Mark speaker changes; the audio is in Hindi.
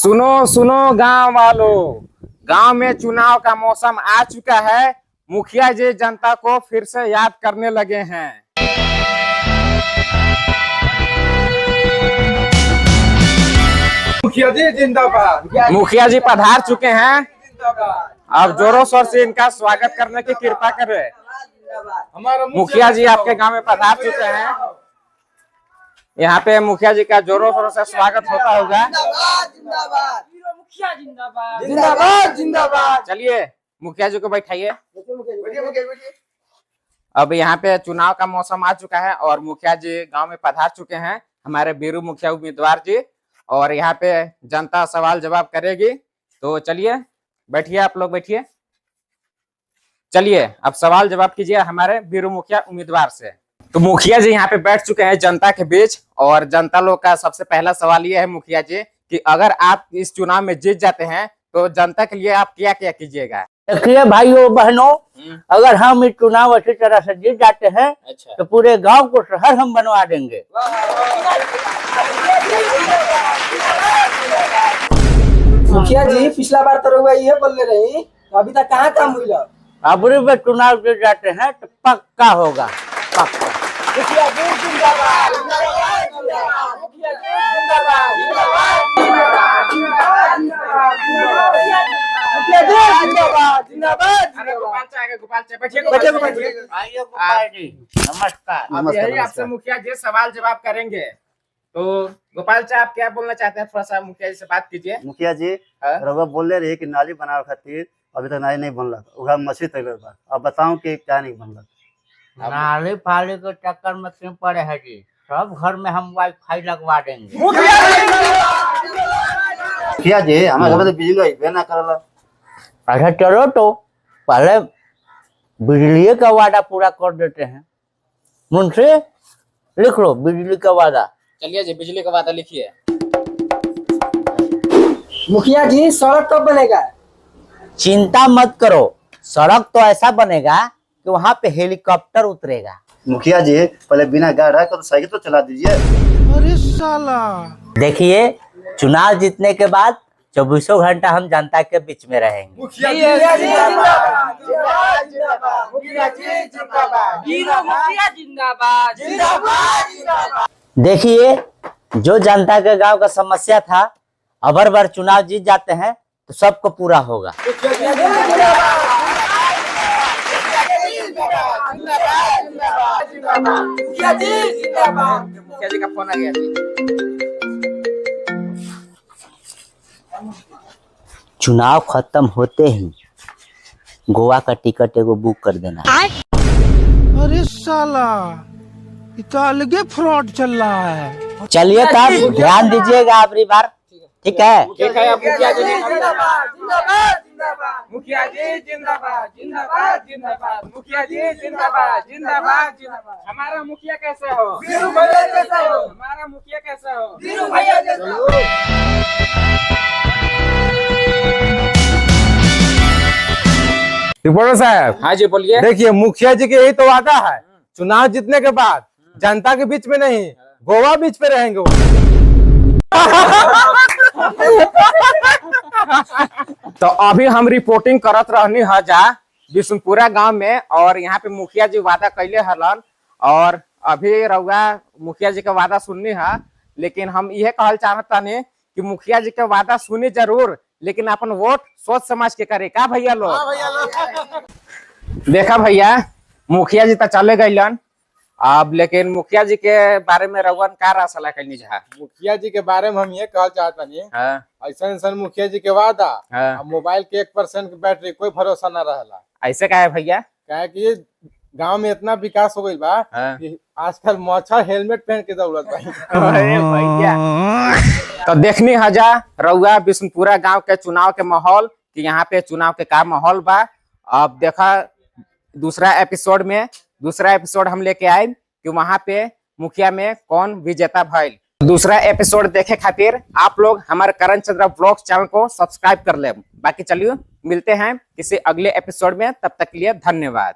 Speaker 1: सुनो सुनो गांव वालों, गांव में चुनाव का मौसम आ चुका है। मुखिया जी जनता को फिर से याद करने लगे हैं।
Speaker 2: मुखिया जी जिंदाबाद।
Speaker 1: मुखिया जी पधार चुके हैं। अब जोरों शोर से इनका स्वागत करने की कृपा करें।
Speaker 2: हमारा
Speaker 1: मुखिया जी आपके गांव में पधार चुके हैं। यहाँ पे मुखिया जी का जोरों शोरों से स्वागत होता होगा।
Speaker 3: मुखिया जिंदाबाद।
Speaker 2: जिंदाबाद जिंदाबाद।
Speaker 1: चलिए मुखिया जी को बैठाइए। अब यहाँ पे चुनाव का मौसम आ चुका है और मुखिया जी गांव में पधार चुके हैं, हमारे बीरू मुखिया उम्मीदवार जी। और यहाँ पे जनता सवाल जवाब करेगी, तो चलिए बैठिए, आप लोग बैठिए। चलिए अब सवाल जवाब कीजिए हमारे बीरू मुखिया उम्मीदवार से। तो मुखिया जी यहाँ पे बैठ चुके हैं जनता के बीच, और जनता लोग का सबसे पहला सवाल ये है मुखिया जी कि अगर आप इस चुनाव में जीत जाते हैं तो जनता के लिए आप क्या क्या कीजिएगा?
Speaker 3: देखिए भाइयों बहनों, अगर हम इस चुनाव अच्छी तरह से जीत जाते हैं
Speaker 1: अच्छा।
Speaker 3: तो पूरे गांव को शहर हम बनवा देंगे।
Speaker 4: मुखिया जी पिछला बार तो रहुआ ये बोल रही, अभी तक कहाँ काम हुआ?
Speaker 3: अब में चुनाव जीत जाते हैं तो पक्का होगा, पक्का।
Speaker 4: मुखिया जी जिंदाबाद। मुखिया जी जिंदाबाद। मुखिया जी जिंदाबाद। जिंदाबाद।
Speaker 1: गोपाल चाय बैठिए।
Speaker 3: आइए गोपाल जी, नमस्कार।
Speaker 1: अब यही आपसे मुखिया जी सवाल जवाब करेंगे। तो गोपाल चाय आप क्या बोलना चाहते हैं? थोड़ा सा मुखिया जी से बात कीजिए।
Speaker 5: मुखिया जी
Speaker 1: हाँ?
Speaker 5: रउआ बोले रही कि नाली बनावे खातिर अभी तक नाली नहीं बनला, उहा मछली तैयार बा। अब बताऊं कि क्या नहीं बनला।
Speaker 3: नाली फाली के चक्कर में क्यों पड़े हैं जी? सब घर में हम वाईफाई लगवा देंगे।
Speaker 5: मुखिया जी हमारे घर में तो बिजली अइबे ना करला।
Speaker 3: अच्छा चलो तो पहले बिजली का वादा पूरा कर देते हैं। मुंशी लिख लो बिजली का वादा।
Speaker 1: चलिए जी बिजली का वादा लिखिए।
Speaker 4: मुखिया जी सड़क कब बनेगा?
Speaker 3: चिंता मत करो, सड़क तो ऐसा बनेगा कि वहाँ पे हेलीकॉप्टर उतरेगा।
Speaker 5: मुखिया जी पहले बिना गाड़ा का तो साइकिल तो चला दीजिए।
Speaker 2: अरे साला।
Speaker 3: देखिए चुनाव जीतने के बाद 24 घंटा हम जनता के बीच में रहेंगे।
Speaker 2: मुखिया जी
Speaker 4: जिंदाबाद। जिंदाबाद। मुखिया जी जिंदाबाद।
Speaker 3: मुखिया जिंदाबाद।
Speaker 4: जिंदाबाद।
Speaker 3: देखिए जो जनता के गांव का समस्या था, अबर बार चुनाव जीत जाते हैं तो सबको पूरा होगा।
Speaker 4: मुखिया जी जिंदाबाद।
Speaker 1: मुखिया जी का फोन आ गया जी।
Speaker 3: चुनाव खत्म होते ही गोवा का टिकट एगो बुक कर देना।
Speaker 2: अरे साला, ये तो अलगे फ्रॉड चल रहा है।
Speaker 3: चलिए तब ध्यान दीजिएगा अगली बार, ठीक है?
Speaker 1: ठीक है। अब मुखिया जी
Speaker 4: जिंदाबाद। जिंदाबाद। जिंदाबाद।
Speaker 1: मुखिया जी जिंदाबाद। जिंदाबाद। जिंदाबाद। मुखिया जी जिंदाबाद। जिंदाबाद। जिंदाबाद। हमारा मुखिया कैसे हो?
Speaker 4: वीरू भैया जैसा हो।
Speaker 1: हमारा मुखिया कैसे हो?
Speaker 4: वीरू भैया जैसा हो।
Speaker 2: रिपोर्टर साहब,
Speaker 1: हाँ जी बोलिए।
Speaker 2: देखिए मुखिया जी के यही तो वादा है, चुनाव जीतने के बाद जनता के बीच में नहीं, गोवा बीच पे रहेंगे वो।
Speaker 1: तो अभी हम रिपोर्टिंग करत रहनी है जा बिशुनपुरा गांव में, और यहाँ पे मुखिया जी वादा कैले हलन, और अभी रउआ मुखिया जी का वादा सुननी है। लेकिन हम यह कहल चाहता नहीं कि मुखिया जी का वादा सुनी जरूर, लेकिन अपन वोट सोच समझ के करे का भैया लोग। देखा भैया मुखिया जी तो चले गईलन, अब लेकिन मुखिया जी के बारे में रउआ का राय सलाह कैनी जा?
Speaker 2: मुखिया जी के बारे में हम ये कहना चाहता नहीं,
Speaker 1: हाँ,
Speaker 2: ऐसा मुखिया जी के वादा,
Speaker 1: हाँ।
Speaker 2: अब मोबाइल के 1% की बैटरी कोई भरोसा न रहला।
Speaker 1: ऐसे का है भैया?
Speaker 2: क्या कि गांव में इतना विकास हो गई बा
Speaker 1: हाँ।
Speaker 2: कि आजकल मच्छर हेलमेट पहन के दौड़त बा।
Speaker 1: अरे भैया, तो देखनी हजा रउआ बिशुनपुरा गांव के चुनाव के माहौल कि यहाँ पे चुनाव के का माहौल बा। अब देखा दूसरा एपिसोड हम लेके आए कि वहां पे मुखिया में कौन विजेता भइल। दूसरा एपिसोड देखे खातिर आप लोग हमारे करण चंद्र ब्लॉग्स चैनल को सब्सक्राइब कर ले। बाकी चलिए मिलते हैं किसी अगले एपिसोड में, तब तक के लिए धन्यवाद।